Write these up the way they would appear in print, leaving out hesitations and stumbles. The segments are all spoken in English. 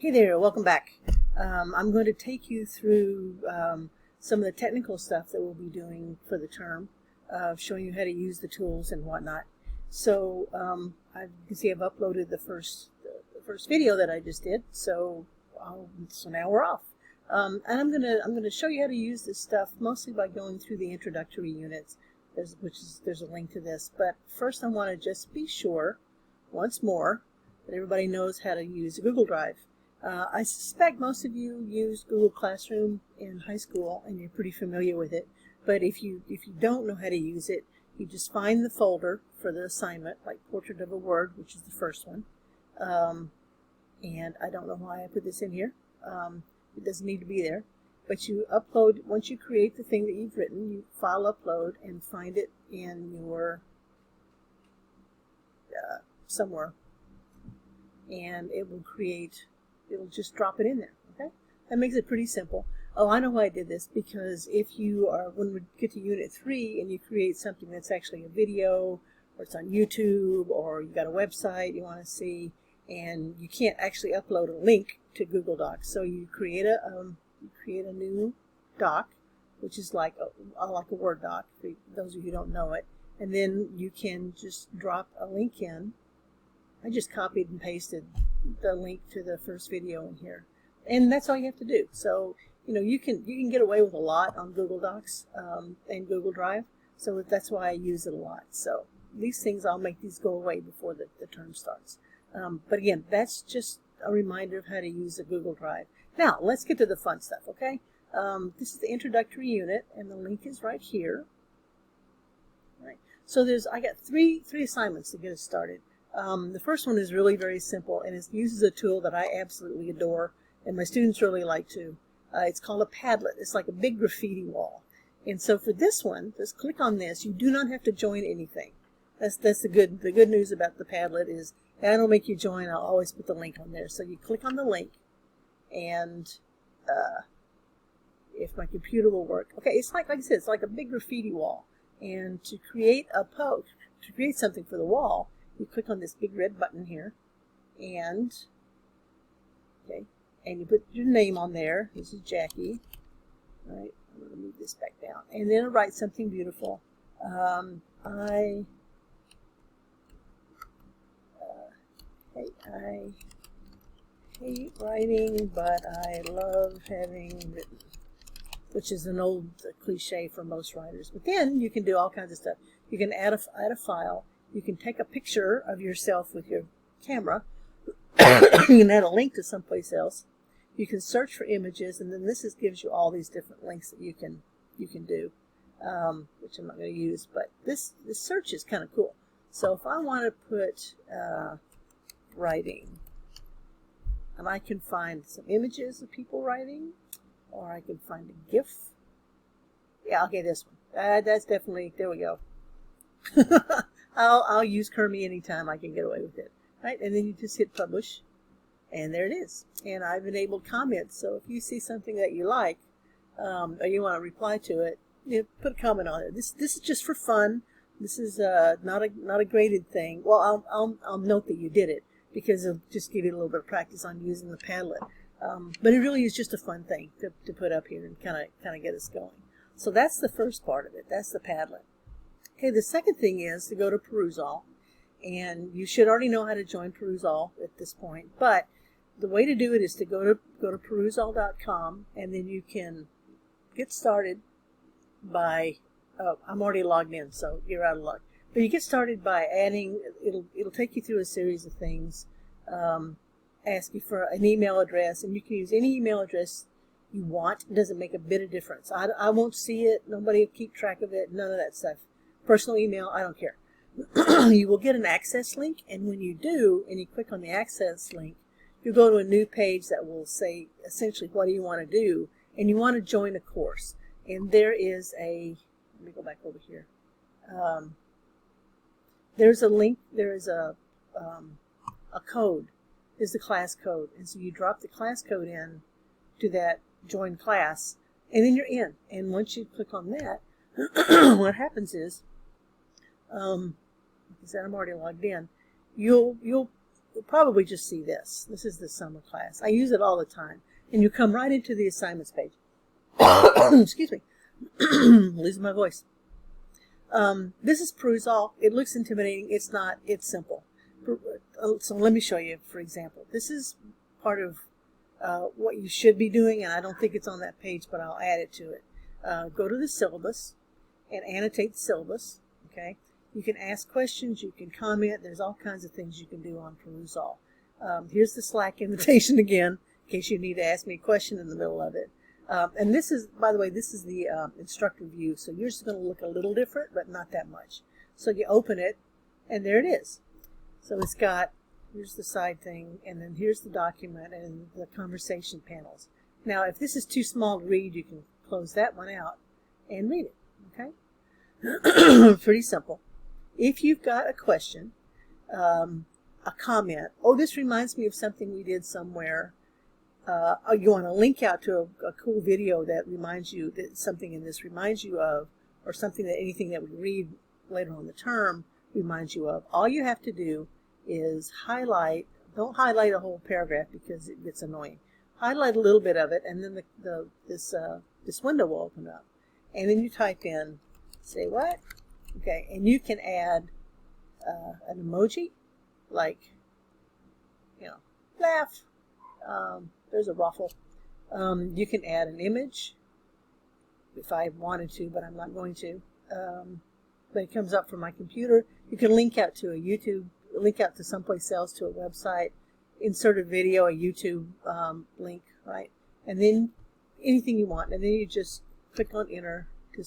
Hey there, welcome back. I'm going to take you through some of the technical stuff that we'll be doing for the term, showing you how to use the tools and whatnot. So you can see I've uploaded the first video that I just did. So now we're off, and I'm gonna show you how to use this stuff mostly by going through the introductory units. There's a link to this, but first I want to just be sure once more that everybody knows how to use Google Drive. I suspect most of you used Google Classroom in high school and you're pretty familiar with it, but if you don't know how to use it, you just find the folder for the assignment, like Portrait of a Word, which is the first one. And I don't know why I put this in here. It doesn't need to be there. But you upload, once you create the thing that you've written, you file upload and find it in your somewhere. And it will it'll just drop it in there, okay? That makes it pretty simple. Oh, I know why I did this, because if you are, when we get to Unit 3 and you create something that's actually a video, or it's on YouTube, or you've got a website you want to see, and you can't actually upload a link to Google Docs, so you create a new doc, which is like a Word doc, for those of you who don't know it, and then you can just drop a link in. I just copied and pasted the link to the first video in here, and that's all you have to do. So you can get away with a lot on Google Docs and Google Drive, so that's why I use it a lot. So these things, I'll make these go away before the term starts, but again, that's just a reminder of how to use a Google Drive. Now let's get to the fun stuff, okay? This is the introductory unit, and the link is right here. Right. So I got three assignments to get us started. The first one is really very simple, and it uses a tool that I absolutely adore, and my students really like too. It's called a Padlet. It's like a big graffiti wall. And so for this one, just click on this. You do not have to join anything. That's the good news about the Padlet is I don't make you join. I'll always put the link on there. So you click on the link, and if my computer will work. Okay, it's like I said, it's like a big graffiti wall. And to create something for the wall, you click on this big red button here, and you put your name on there. This is Jackie. All right, I'm going to move this back down, and then I'll write something beautiful. I hate writing, but I love having written, which is an old cliche for most writers. But then you can do all kinds of stuff. You can add a file. You can take a picture of yourself with your camera. You can add a link to someplace else. You can search for images, and then this gives you all these different links that you can do, which I'm not going to use. But this search is kind of cool. So if I want to put writing, and I can find some images of people writing, or I can find a GIF. Yeah, okay, this one. That's definitely, there we go. I'll use Kermie anytime I can get away with it, right? And then you just hit publish, and there it is. And I've enabled comments, so if you see something that you like, or you want to reply to it, put a comment on it. This is just for fun. This is not a graded thing. Well, I'll note that you did it, because it'll just give you a little bit of practice on using the Padlet. But it really is just a fun thing to put up here and kind of get us going. So that's the first part of it. That's the Padlet. Okay, the second thing is to go to Perusall, and you should already know how to join Perusall at this point, but the way to do it is to go to perusall.com, and then you can get started by, I'm already logged in, so you're out of luck, but you get started by adding, it'll take you through a series of things, ask you for an email address, and you can use any email address you want. It doesn't make a bit of difference. I won't see it, nobody will keep track of it, none of that stuff. Personal email, I don't care. You will get an access link, and when you do, and you click on the access link, you'll go to a new page that will say essentially what do you want to do, and you want to join a course. And there is let me go back over here. There's a link, there is a code, is the class code, and so you drop the class code in to that join class, and then you're in. And once you click on that, what happens is, like I said, I'm already logged in. You'll you'll probably just see this. This is the summer class. I use it all the time. And you come right into the assignments page. Excuse me. Losing my voice. This is perusal. It looks intimidating. It's not. It's simple. So let me show you, for example. This is part of what you should be doing, and I don't think it's on that page, but I'll add it to it. Go to the syllabus and annotate the syllabus. Okay. You can ask questions. You can comment. There's all kinds of things you can do on perusal. Here's the Slack invitation again, in case you need to ask me a question in the middle of it. And this is, by the way, this is the instructor view, so yours is going to look a little different, but not that much. So you open it, and there it is. So it's got, here's the side thing, and then here's the document and the conversation panels. Now, if this is too small to read, you can close that one out and read it, okay? Pretty simple. If you've got a question, a comment, oh, this reminds me of something we did somewhere, you want to link out to a cool video that reminds you that something in this reminds you of, or something that anything that we read later on the term reminds you of, all you have to do is highlight. Don't highlight a whole paragraph because it gets annoying. Highlight a little bit of it, and then this window will open up, and then you type in, say what? Okay, and you can add an emoji, like, you know, laugh. There's a ruffle. You can add an image if I wanted to, but I'm not going to. But it comes up from my computer. You can link out to a YouTube, link out to someplace else, to a website, insert a video, a YouTube link, right? And then anything you want. And then you just click on enter to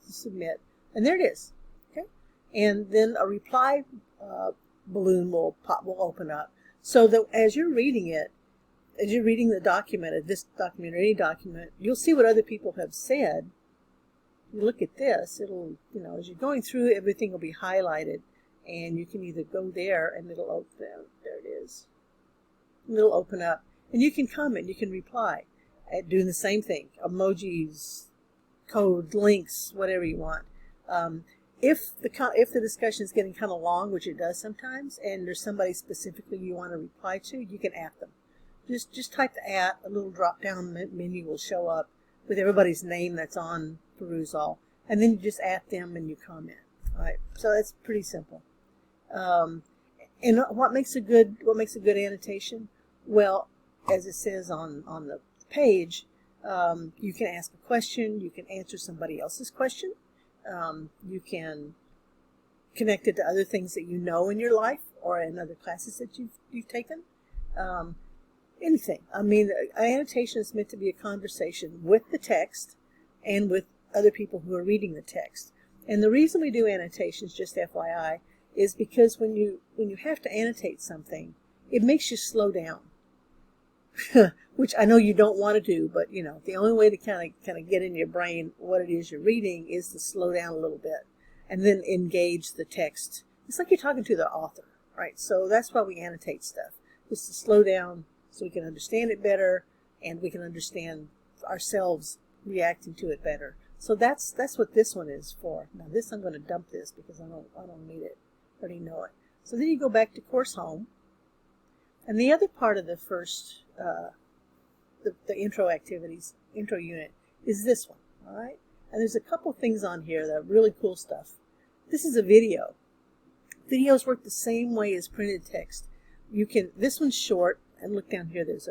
submit. And there it is. Okay? And then a reply balloon will open up. So that as you're reading it, as you're reading the document, this document or any document, you'll see what other people have said. You look at this, it'll, you know, as you're going through, everything will be highlighted, and you can either go there and it'll open, there it is. And it'll open up, and you can comment, you can reply, doing the same thing, emojis, code, links, whatever you want. If the discussion is getting kind of long, which it does sometimes, and there's somebody specifically you want to reply to, you can @ them. Just type the @ a little drop-down menu will show up with everybody's name that's on perusal, and then you just @ them and you comment. All right, so that's pretty simple. And what makes a good annotation? Well, as it says on the page, you can ask a question, you can answer somebody else's question, you can connect it to other things that you know in your life or in other classes that you've taken. Anything. I mean, an annotation is meant to be a conversation with the text and with other people who are reading the text. And the reason we do annotations, just FYI, is because when you have to annotate something, it makes you slow down. Which I know you don't want to do, but you know, the only way to kind of get in your brain what it is you're reading is to slow down a little bit and then engage the text. It's like you're talking to the author, right? So that's why we annotate stuff, just to slow down so we can understand it better and we can understand ourselves reacting to it better. So that's what this one is for. Now this, I'm going to dump this because I don't need it. I already know it. So then you go back to Course Home, and the other part of the first the intro activities, intro unit, is this one. All right, and there's a couple things on here that are really cool stuff. This is a video. Videos work the same way as printed text. You can, this one's short, and look down here, there's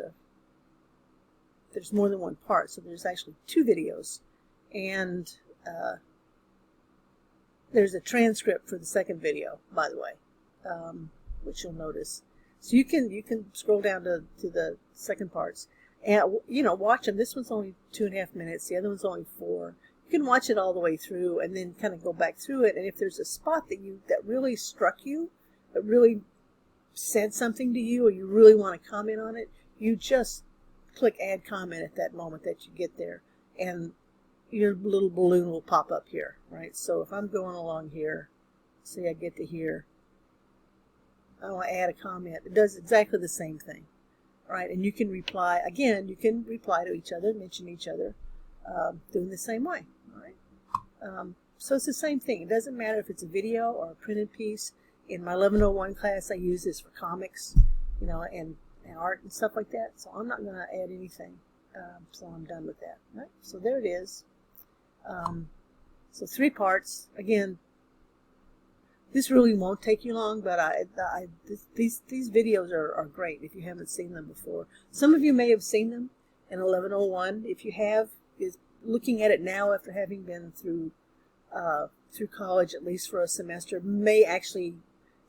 more than one part, so there's actually 2 videos, and there's a transcript for the second video, by the way, which you'll notice. So you can scroll down to the second parts and, you know, watch them. This one's only 2.5 minutes. The other one's only 4. You can watch it all the way through and then kind of go back through it. And if there's a spot that really struck you, that really said something to you, or you really want to comment on it, you just click Add Comment at that moment that you get there, and your little balloon will pop up here, right? So if I'm going along here, say I get to here, I want to add a comment. It does exactly the same thing, right? And you can reply, again, you can reply to each other, mention each other, doing the same way, all right? So it's the same thing. It doesn't matter if it's a video or a printed piece. In my 1101 class, I use this for comics, you know, and art and stuff like that. So I'm not going to add anything. So I'm done with that. Right? So there it is. So 3 parts. Again, this really won't take you long, but these videos are great if you haven't seen them before. Some of you may have seen them in 1101. If you have, is looking at it now after having been through college, at least for a semester, may actually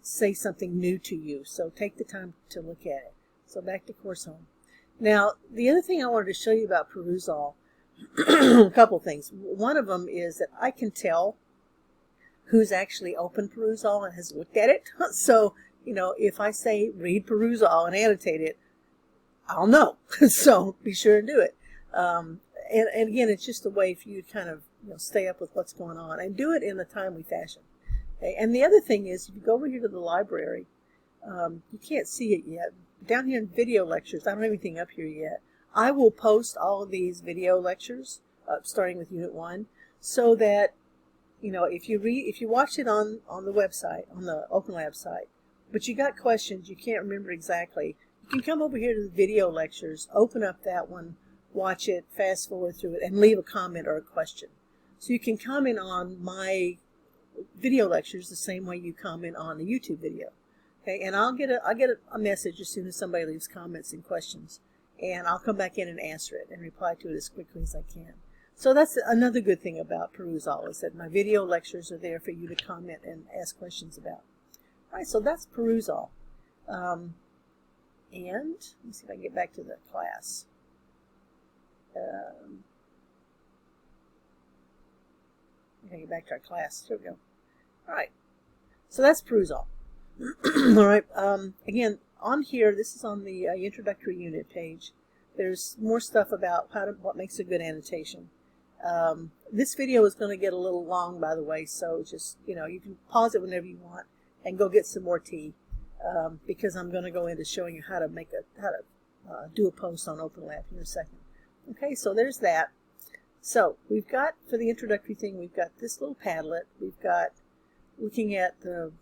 say something new to you. So take the time to look at it. So back to Course Home. Now, the other thing I wanted to show you about Perusall, a couple things. One of them is that I can tell who's actually opened Perusall and has looked at it. So, you know, if I say read Perusall and annotate it, I'll know. So be sure to do it. And again, it's just a way for you to kind of, you know, stay up with what's going on and do it in a timely fashion. Okay? And the other thing is, if you go over here to the library, you can't see it yet. Down here in video lectures, I don't have anything up here yet. I will post all of these video lectures, starting with Unit 1, so that, you know, if you watch it on the website, on the OpenLab site, but you got questions you can't remember exactly, you can come over here to the video lectures, open up that one, watch it, fast forward through it, and leave a comment or a question. So you can comment on my video lectures the same way you comment on a YouTube video. Okay, and I'll get a message as soon as somebody leaves comments and questions, and I'll come back in and answer it and reply to it as quickly as I can. So that's another good thing about Perusall, is that my video lectures are there for you to comment and ask questions about. All right, so that's Perusall. And let me see if I can get back to the class. I'm going to get back to our class. Here we go. All right, so that's Perusall. All right, again, on here, this is on the introductory unit page. There's more stuff about what makes a good annotation. This video is going to get a little long, by the way, so just, you know, you can pause it whenever you want and go get some more tea, because I'm going to go into showing you how to do a post on OpenLab in a second. Okay, so there's that. So we've got, for the introductory thing, we've got this little Padlet. We've got looking at the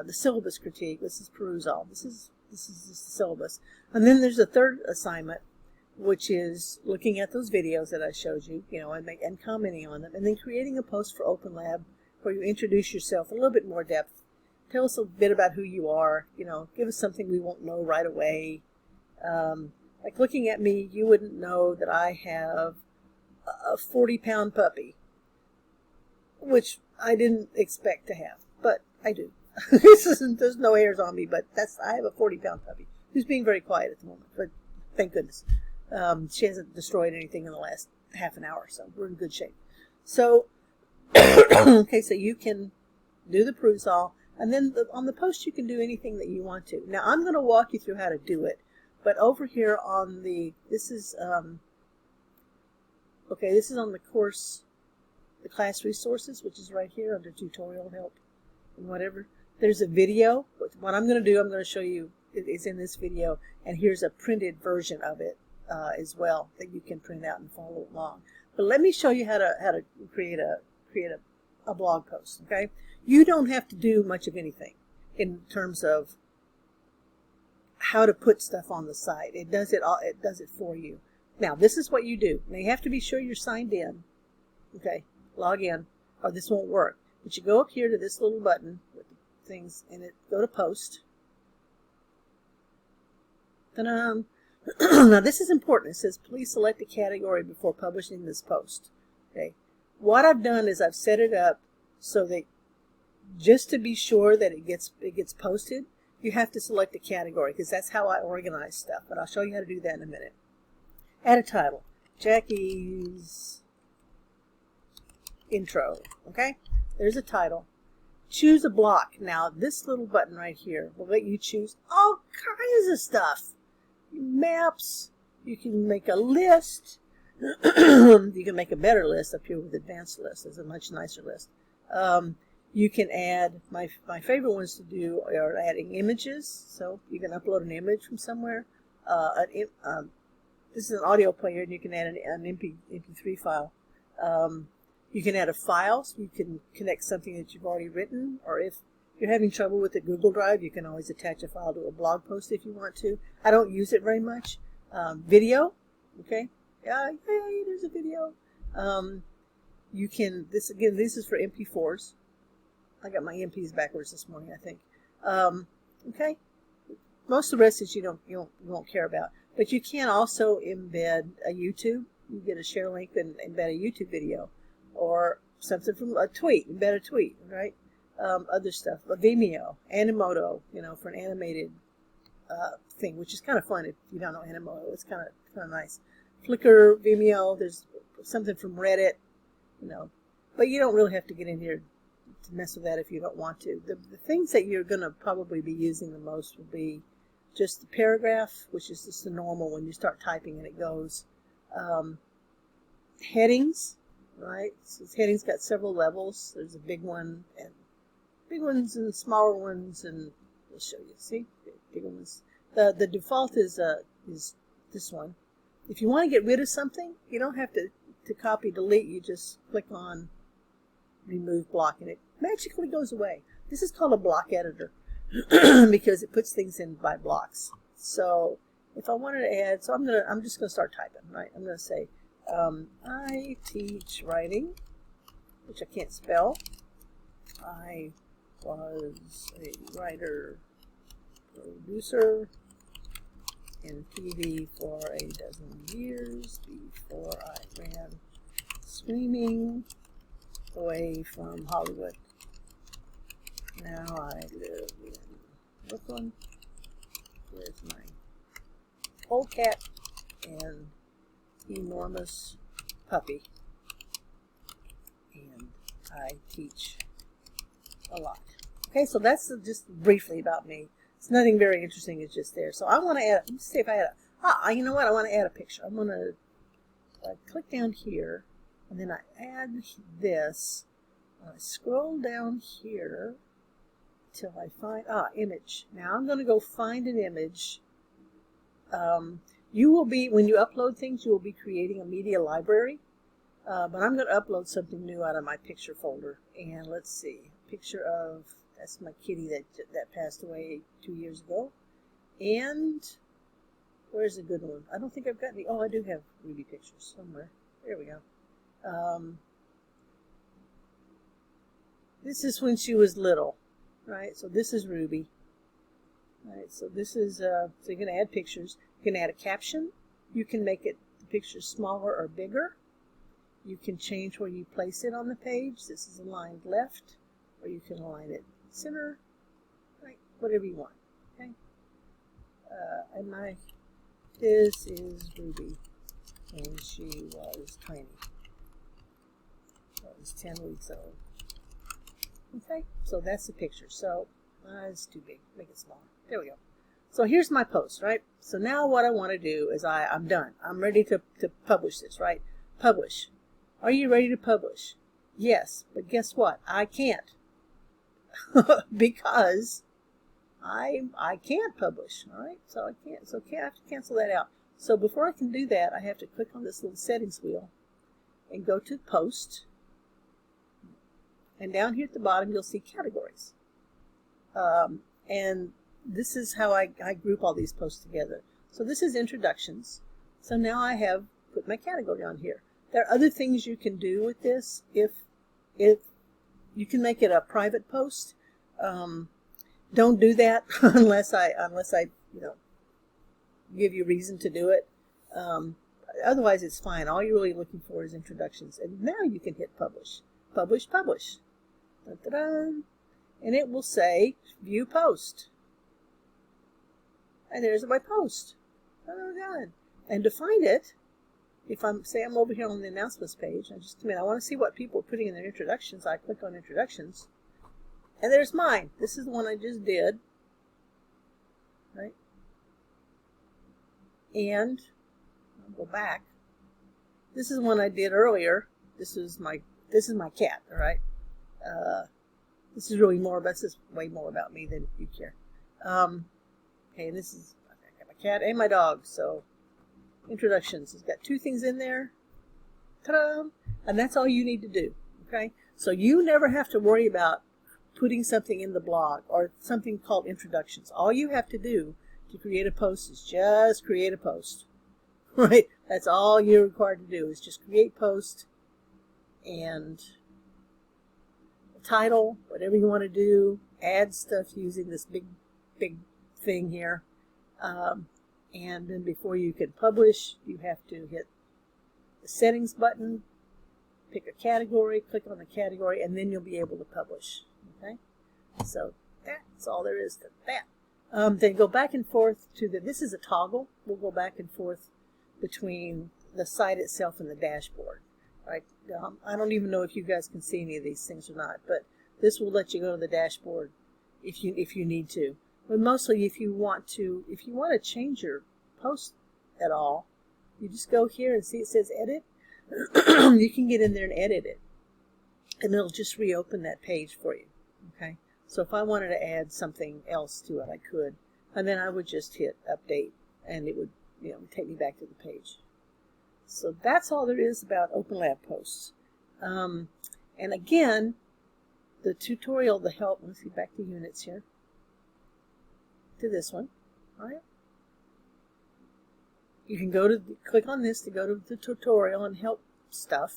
syllabus critique. This is Perusall. This is the syllabus. And then there's a third assignment, which is looking at those videos that I showed you, you know, and commenting on them, and then creating a post for OpenLab where you introduce yourself a little bit more depth. Tell us a bit about who you are, you know, give us something we won't know right away. Like looking at me, you wouldn't know that I have a 40-pound puppy, which I didn't expect to have, but I do. There's no hairs on me, but I have a 40-pound puppy who's being very quiet at the moment, but thank goodness. She hasn't destroyed anything in the last half an hour, so we're in good shape. So, okay, so you can do the Perusall, and then on the post you can do anything that you want to. Now, I'm going to walk you through how to do it, but over here on this is on the course, the class resources, which is right here under tutorial help and whatever. There's a video. What I'm going to do, I'm going to show you, it's in this video, and here's a printed version of it as well that you can print out and follow along. But let me show you how to create a blog post. Okay, you don't have to do much of anything in terms of how to put stuff on the site. It does it all. It does it for you. Now, this is what you do. Now, you have to be sure you're signed in. Okay, log in, or this won't work. But you go up here to this little button with the things in it. Go to Post. Ta-da! Now, this is important. It says, please select a category before publishing this post. Okay. What I've done is I've set it up so that just to be sure that it gets posted, you have to select a category, because that's how I organize stuff. But I'll show you how to do that in a minute. Add a title. Jackie's Intro. Okay? There's a title. Choose a block. Now, this little button right here will let you choose all kinds of stuff. Maps. You can make a list. You can make a better list up here with advanced list. It's a much nicer list. You can add, my favorite ones to do are adding images. So you can upload an image from somewhere. This is an audio player, and you can add an MP3 file. You can add a file, so you can connect something that you've already written, or if you're having trouble with the Google Drive, you can always attach a file to a blog post if you want to. I don't use it very much. Video, okay? Yeah, yay, there's a video. You can, this is for MP4s. I got my MPs backwards this morning, I think. Okay? Most of the rest is you won't care about. But you can also embed a YouTube. You get a share link and embed a YouTube video. Or something from a tweet, embed a tweet, right? Other stuff, a Vimeo, Animoto, for an animated thing, which is kind of fun if you don't know Animoto. It's kind of nice. Flickr, Vimeo, there's something from Reddit, but you don't really have to get in here to mess with that if you don't want to. The things that you're going to probably be using the most will be just the paragraph, which is just the normal when you start typing and it goes. Headings, right? So headings got several levels. There's a big one and big ones and smaller ones, and I'll show you. See, big ones. The default is this one. If you want to get rid of something, you don't have to copy delete. You just click on remove block, and it magically goes away. This is called a block editor because it puts things in by blocks. So if I wanted to add, so I'm just gonna start typing. Right, I'm gonna say I teach writing, which I can't spell. I was a writer, producer in TV for a dozen years before I ran screaming away from Hollywood. Now I live in Brooklyn with my polecat and enormous puppy, and I teach a lot. Okay, so that's just briefly about me. It's nothing very interesting, it's just there. So I want to add, let's see if I add you know what, I want to add a picture. I'm going to click down here, and then I add this. I scroll down here till I find, image. Now I'm going to go find an image. You will be, when you upload things, you will be creating a media library. But I'm going to upload something new out of my picture folder. And let's see, picture of, that's my kitty that passed away 2 years ago. And where's a good one? I don't think I've got any. Oh, I do have Ruby pictures somewhere. There we go. This is when she was little, right? So this is Ruby. All right, so this is, so you're going to add pictures. You can add a caption. You can make the picture smaller or bigger. You can change where you place it on the page. This is aligned left, or you can align it center, right? Whatever you want, okay? This is Ruby, and she was tiny. That was 10 weeks old. Okay, so that's the picture. So it's too big. Make it smaller. There we go. So here's my post, right? So now what I want to do is I'm done. I'm ready to publish this, right? Publish. Are you ready to publish? Yes, but guess what? I can't. Because I can't publish, all right? So I can't. So I have to cancel that out. So before I can do that, I have to click on this little settings wheel and go to post. And down here at the bottom, you'll see categories. And this is how I group all these posts together. So this is introductions. So now I have put my category on here. There are other things you can do with this. If you can make it a private post, don't do that unless I give you reason to do it. Otherwise, it's fine. All you're really looking for is introductions. And now you can hit publish. Publish, publish. Da-da-da. And it will say view post. And there's my post. Oh, God. And to find it, if I'm over here on the announcements page, and just a minute, I want to see what people are putting in their introductions. I click on introductions. And there's mine. This is the one I just did. Right? And I'll go back. This is one I did earlier. This is my cat, all right? This is really way more about me than you care. Okay, and this is, I got my cat and my dog, so introductions. It's got 2 things in there. Ta-da! And that's all you need to do. Okay, so you never have to worry about putting something in the blog or something called introductions. All you have to do to create a post is just create a post. Right? That's all you're required to do is just create post and title, whatever you want to do, add stuff using this big thing here. And then before you can publish, you have to hit the settings button, pick a category, click on the category, and then you'll be able to publish. Okay? So that's all there is to that. Then go back and forth to this is a toggle. We'll go back and forth between the site itself and the dashboard. Right? I don't even know if you guys can see any of these things or not, but this will let you go to the dashboard if you need to. But mostly if you want to change your post at all, you just go here and see it says edit. You can get in there and edit it, and it'll just reopen that page for you. Okay, so if I wanted to add something else to it, I could, and then I would just hit update, and it would take me back to the page. So that's all there is about OpenLab posts. And again, the tutorial, the help. Let's get back to units here. To this one, all right. You can click on this to go to the tutorial and help stuff.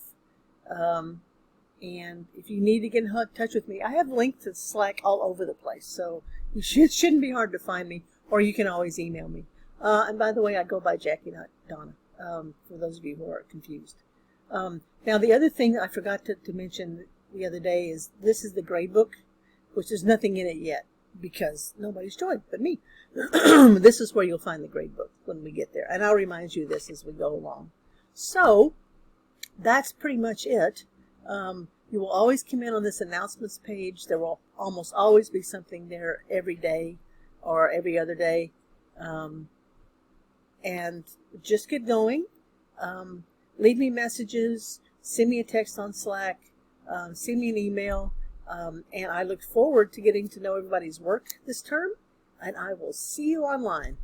And if you need to get in touch with me, I have links to Slack all over the place, so it shouldn't be hard to find me, or you can always email me. And by the way, I go by Jackie, not Donna, for those of you who are confused. Now, the other thing I forgot to mention the other day is this is the grade book, which there's nothing in it yet because nobody's joined but me. This is where you'll find the grade book when we get there, and I'll remind you this as we go along. So that's pretty much it. You will always come in on this announcements page. There will almost always be something there every day or every other day. And just get going. Leave me messages, send me a text on Slack, send me an email, and I look forward to getting to know everybody's work this term, and I will see you online.